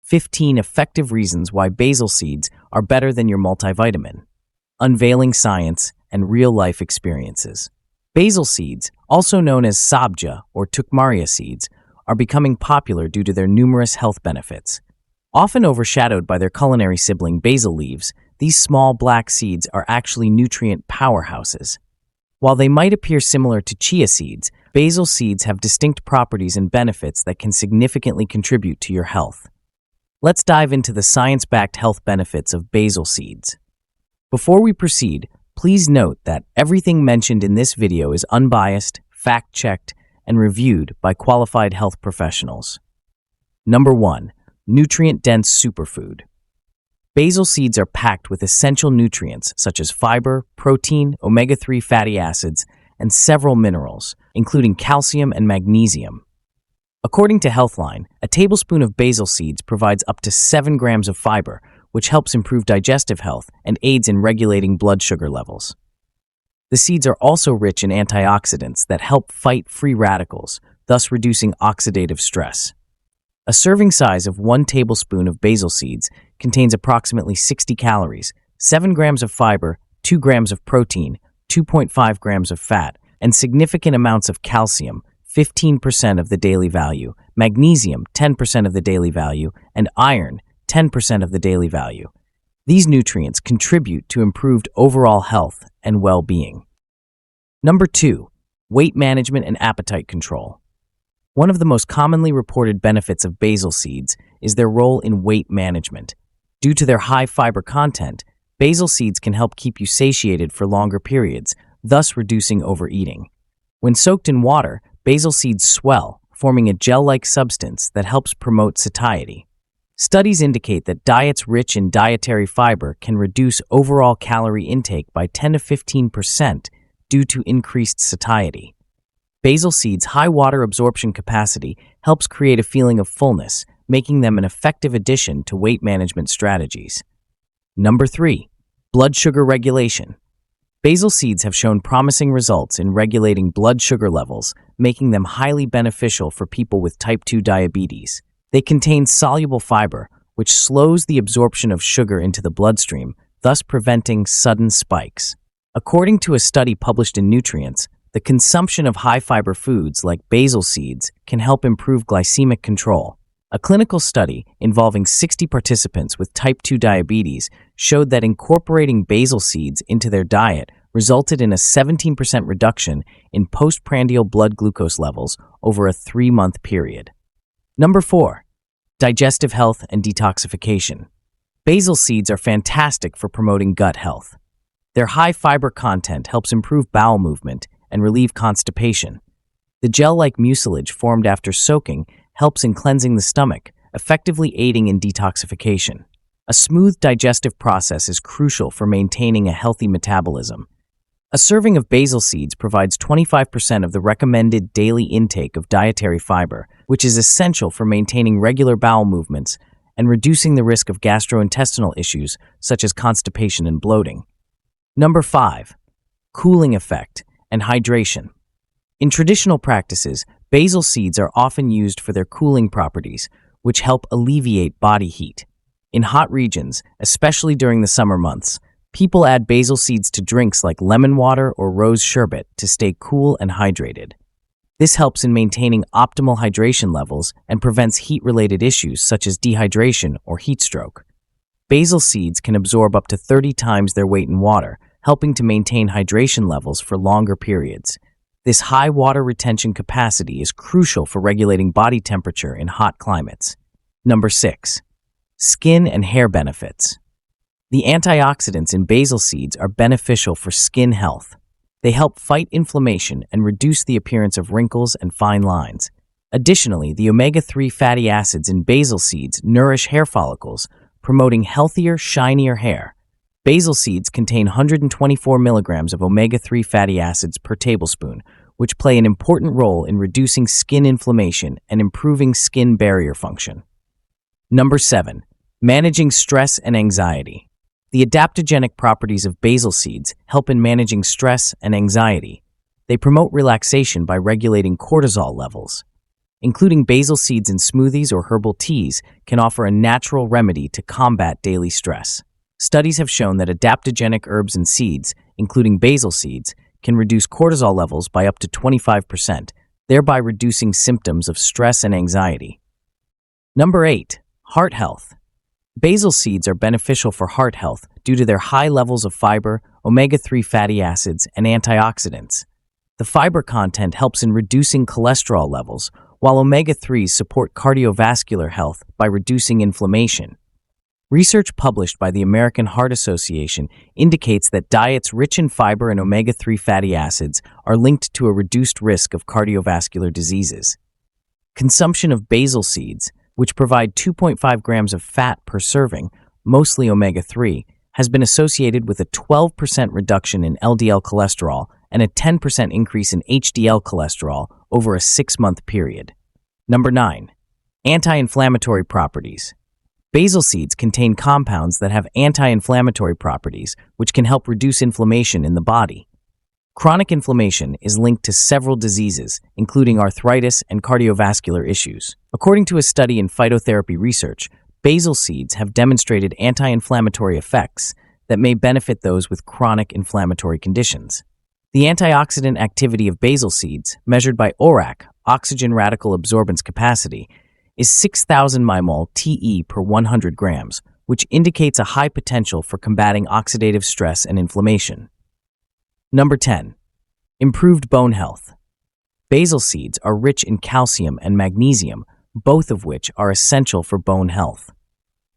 15 effective reasons why basil seeds are better than your multivitamin. Unveiling science and real-life experiences. Basil seeds, also known as Sabja or Tukmaria seeds, are becoming popular due to their numerous health benefits. Often overshadowed by their culinary sibling basil leaves, these small black seeds are actually nutrient powerhouses. While they might appear similar to chia seeds, basil seeds have distinct properties and benefits that can significantly contribute to your health. Let's dive into the science-backed health benefits of basil seeds. Before we proceed, please note that everything mentioned in this video is unbiased, fact-checked, and reviewed by qualified health professionals. Number 1. Nutrient-dense superfood. Basil seeds are packed with essential nutrients such as fiber, protein, omega-3 fatty acids, and several minerals, including calcium and magnesium. According to Healthline, a tablespoon of basil seeds provides up to 7 grams of fiber, which helps improve digestive health and aids in regulating blood sugar levels. The seeds are also rich in antioxidants that help fight free radicals, thus reducing oxidative stress. A serving size of 1 tablespoon of basil seeds contains approximately 60 calories, 7 grams of fiber, 2 grams of protein, 2.5 grams of fat, and significant amounts of calcium, 15% of the daily value, magnesium, 10% of the daily value, and iron, 10% of the daily value. These nutrients contribute to improved overall health and well-being. Number 2. Weight management and appetite control. One of the most commonly reported benefits of basil seeds is their role in weight management. Due to their high fiber content, basil seeds can help keep you satiated for longer periods, thus reducing overeating. When soaked in water, basil seeds swell, forming a gel-like substance that helps promote satiety. Studies indicate that diets rich in dietary fiber can reduce overall calorie intake by 10 to 15% due to increased satiety. Basil seeds' high water absorption capacity helps create a feeling of fullness, making them an effective addition to weight management strategies. Number 3. Blood sugar regulation. Basil seeds have shown promising results in regulating blood sugar levels, making them highly beneficial for people with type 2 diabetes. They contain soluble fiber, which slows the absorption of sugar into the bloodstream, thus preventing sudden spikes. According to a study published in Nutrients, the consumption of high-fiber foods like basil seeds can help improve glycemic control. A clinical study involving 60 participants with type 2 diabetes showed that incorporating basil seeds into their diet resulted in a 17% reduction in postprandial blood glucose levels over a 3-month period. Number 4. Digestive health and detoxification. Basil seeds are fantastic for promoting gut health. Their high fiber content helps improve bowel movement and relieve constipation. The gel-like mucilage formed after soaking helps in cleansing the stomach, effectively aiding in detoxification. A smooth digestive process is crucial for maintaining a healthy metabolism. A serving of basil seeds provides 25% of the recommended daily intake of dietary fiber, which is essential for maintaining regular bowel movements and reducing the risk of gastrointestinal issues such as constipation and bloating. Number 5. Cooling effect and hydration. In traditional practices, basil seeds are often used for their cooling properties, which help alleviate body heat. In hot regions, especially during the summer months, people add basil seeds to drinks like lemon water or rose sherbet to stay cool and hydrated. This helps in maintaining optimal hydration levels and prevents heat-related issues such as dehydration or heat stroke. Basil seeds can absorb up to 30 times their weight in water, helping to maintain hydration levels for longer periods. This high water retention capacity is crucial for regulating body temperature in hot climates. Number 6. Skin and hair benefits. The antioxidants in basil seeds are beneficial for skin health. They help fight inflammation and reduce the appearance of wrinkles and fine lines. Additionally, the omega-3 fatty acids in basil seeds nourish hair follicles, promoting healthier, shinier hair. Basil seeds contain 124 milligrams of omega-3 fatty acids per tablespoon, which play an important role in reducing skin inflammation and improving skin barrier function. Number 7. Managing stress and anxiety. The adaptogenic properties of basil seeds help in managing stress and anxiety. They promote relaxation by regulating cortisol levels. Including basil seeds in smoothies or herbal teas can offer a natural remedy to combat daily stress. Studies have shown that adaptogenic herbs and seeds, including basil seeds, can reduce cortisol levels by up to 25%, thereby reducing symptoms of stress and anxiety. Number 8. Heart health. Basil seeds are beneficial for heart health due to their high levels of fiber, omega-3 fatty acids, and antioxidants. The fiber content helps in reducing cholesterol levels, while omega-3s support cardiovascular health by reducing inflammation. Research published by the American Heart Association indicates that diets rich in fiber and omega-3 fatty acids are linked to a reduced risk of cardiovascular diseases. Consumption of basil seeds, which provide 2.5 grams of fat per serving, mostly omega-3, has been associated with a 12% reduction in LDL cholesterol and a 10% increase in HDL cholesterol over a 6-month period. Number 9. Anti-inflammatory properties. Basil seeds contain compounds that have anti-inflammatory properties, which can help reduce inflammation in the body. Chronic inflammation is linked to several diseases, including arthritis and cardiovascular issues. According to a study in phytotherapy research, basil seeds have demonstrated anti-inflammatory effects that may benefit those with chronic inflammatory conditions. The antioxidant activity of basil seeds, measured by ORAC, oxygen radical absorbance capacity, is 6,000 mmol TE per 100 grams, which indicates a high potential for combating oxidative stress and inflammation. Number 10. Improved bone health. Basil seeds are rich in calcium and magnesium, both of which are essential for bone health.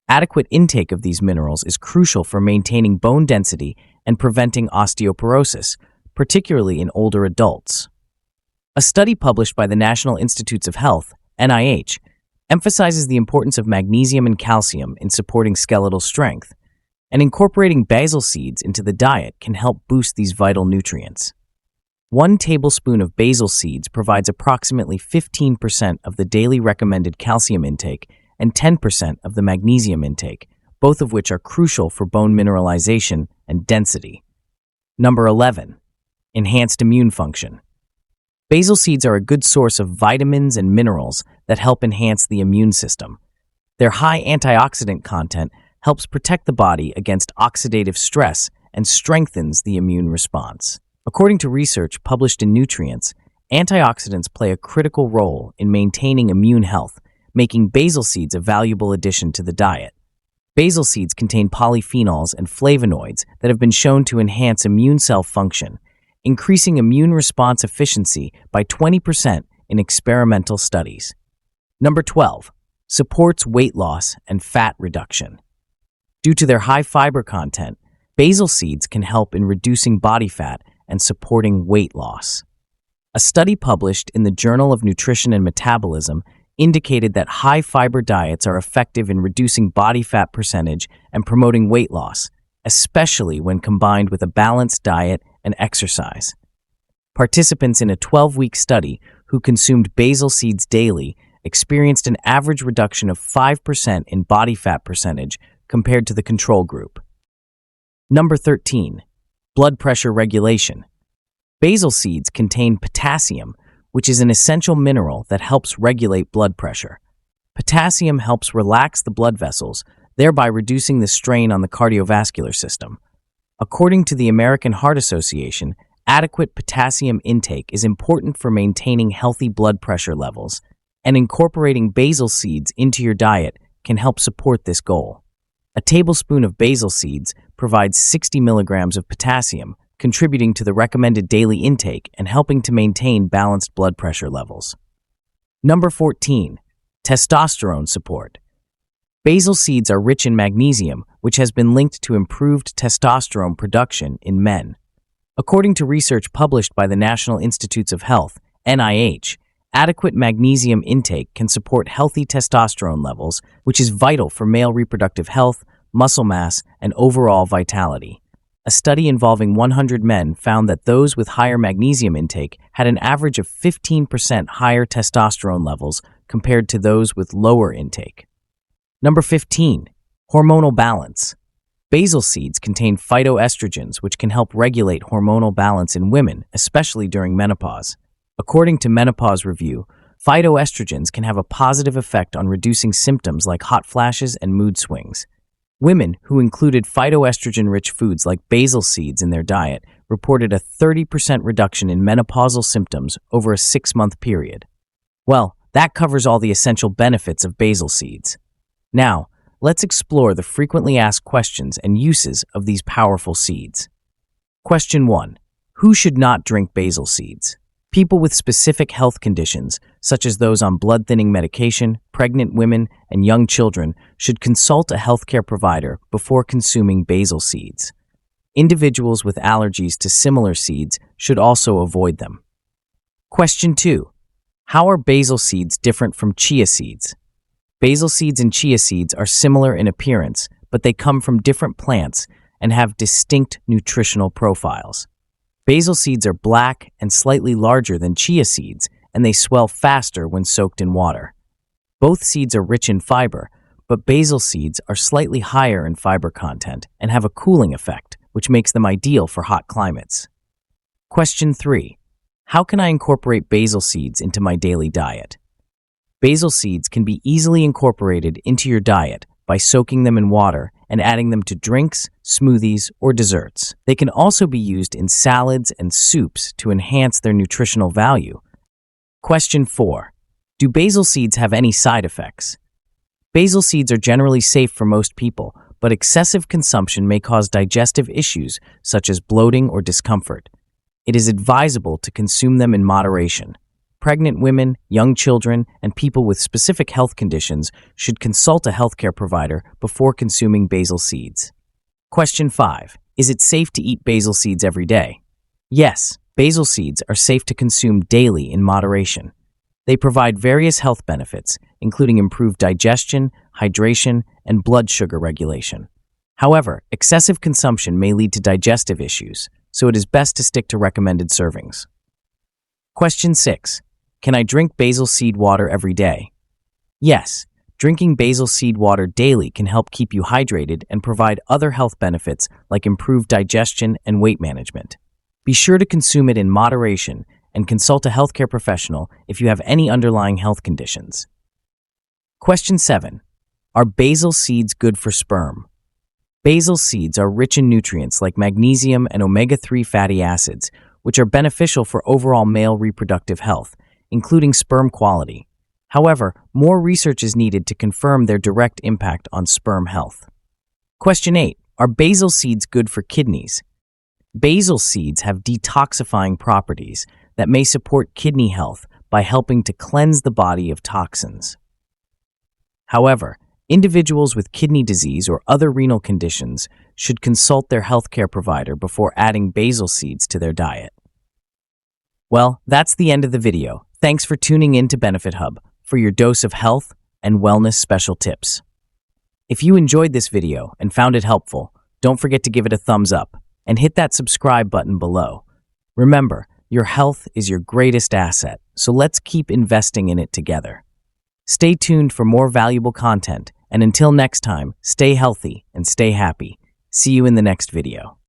Adequate intake of these minerals is crucial for maintaining bone density and preventing osteoporosis, particularly in older adults. A study published by the National Institutes of Health, NIH, emphasizes the importance of magnesium and calcium in supporting skeletal strength, and incorporating basil seeds into the diet can help boost these vital nutrients. 1 tablespoon of basil seeds provides approximately 15% of the daily recommended calcium intake and 10% of the magnesium intake, both of which are crucial for bone mineralization and density. Number 11. Enhanced immune function. Basil seeds are a good source of vitamins and minerals that help enhance the immune system. Their high antioxidant content helps protect the body against oxidative stress and strengthens the immune response. According to research published in Nutrients, antioxidants play a critical role in maintaining immune health, making basil seeds a valuable addition to the diet. Basil seeds contain polyphenols and flavonoids that have been shown to enhance immune cell function, increasing immune response efficiency by 20% in experimental studies. Number 12. Supports weight loss and fat reduction. Due to their high fiber content, basil seeds can help in reducing body fat and supporting weight loss. A study published in the Journal of Nutrition and Metabolism indicated that high-fiber diets are effective in reducing body fat percentage and promoting weight loss, especially when combined with a balanced diet and exercise. Participants in a 12-week study who consumed basil seeds daily experienced an average reduction of 5% in body fat percentage compared to the control group. Number 13. Blood pressure regulation. Basil seeds contain potassium, which is an essential mineral that helps regulate blood pressure. Potassium helps relax the blood vessels, thereby reducing the strain on the cardiovascular system. According to the American Heart Association, adequate potassium intake is important for maintaining healthy blood pressure levels, and incorporating basil seeds into your diet can help support this goal. A tablespoon of basil seeds provides 60 milligrams of potassium, contributing to the recommended daily intake and helping to maintain balanced blood pressure levels. Number 14. Testosterone support. Basil seeds are rich in magnesium, which has been linked to improved testosterone production in men. According to research published by the National Institutes of Health, NIH, adequate magnesium intake can support healthy testosterone levels, which is vital for male reproductive health, muscle mass, and overall vitality. A study involving 100 men found that those with higher magnesium intake had an average of 15% higher testosterone levels compared to those with lower intake. Number 15. Hormonal balance. Basil seeds contain phytoestrogens, which can help regulate hormonal balance in women, especially during menopause. According to Menopause Review, Phytoestrogens can have a positive effect on reducing symptoms like hot flashes and mood swings. Women who included phytoestrogen-rich foods like basil seeds in their diet reported a 30% reduction in menopausal symptoms over a 6-month period. Well, that covers all the essential benefits of basil seeds. Now, let's explore the frequently asked questions and uses of these powerful seeds. Question 1. Who should not drink basil seeds? People with specific health conditions, such as those on blood-thinning medication, pregnant women, and young children, should consult a healthcare provider before consuming basil seeds. Individuals with allergies to similar seeds should also avoid them. Question 2. How are basil seeds different from chia seeds? Basil seeds and chia seeds are similar in appearance, but they come from different plants and have distinct nutritional profiles. Basil seeds are black and slightly larger than chia seeds, and they swell faster when soaked in water. Both seeds are rich in fiber, but basil seeds are slightly higher in fiber content and have a cooling effect, which makes them ideal for hot climates. Question 3. How can I incorporate basil seeds into my daily diet? Basil seeds can be easily incorporated into your diet by soaking them in water and adding them to drinks, smoothies, or desserts. They can also be used in salads and soups to enhance their nutritional value. Question 4. Do basil seeds have any side effects? Basil seeds are generally safe for most people, but excessive consumption may cause digestive issues such as bloating or discomfort. It is advisable to consume them in moderation. Pregnant women, young children, and people with specific health conditions should consult a healthcare provider before consuming basil seeds. Question 5. Is it safe to eat basil seeds every day? Yes, basil seeds are safe to consume daily in moderation. They provide various health benefits, including improved digestion, hydration, and blood sugar regulation. However, excessive consumption may lead to digestive issues, so it is best to stick to recommended servings. Question 6. Can I drink basil seed water every day? Yes, drinking basil seed water daily can help keep you hydrated and provide other health benefits like improved digestion and weight management. Be sure to consume it in moderation and consult a healthcare professional if you have any underlying health conditions. Question 7. Are basil seeds good for sperm? Basil seeds are rich in nutrients like magnesium and omega-3 fatty acids, which are beneficial for overall male reproductive health, including sperm quality. However, more research is needed to confirm their direct impact on sperm health. Question 8. Are basil seeds good for kidneys? Basil seeds have detoxifying properties that may support kidney health by helping to cleanse the body of toxins. However, individuals with kidney disease or other renal conditions should consult their healthcare provider before adding basil seeds to their diet. Well, that's the end of the video. Thanks for tuning in to Benefit Hub for your dose of health and wellness special tips. If you enjoyed this video and found it helpful, don't forget to give it a thumbs up and hit that subscribe button below. Remember, your health is your greatest asset, so let's keep investing in it together. Stay tuned for more valuable content, and until next time, stay healthy and stay happy. See you in the next video.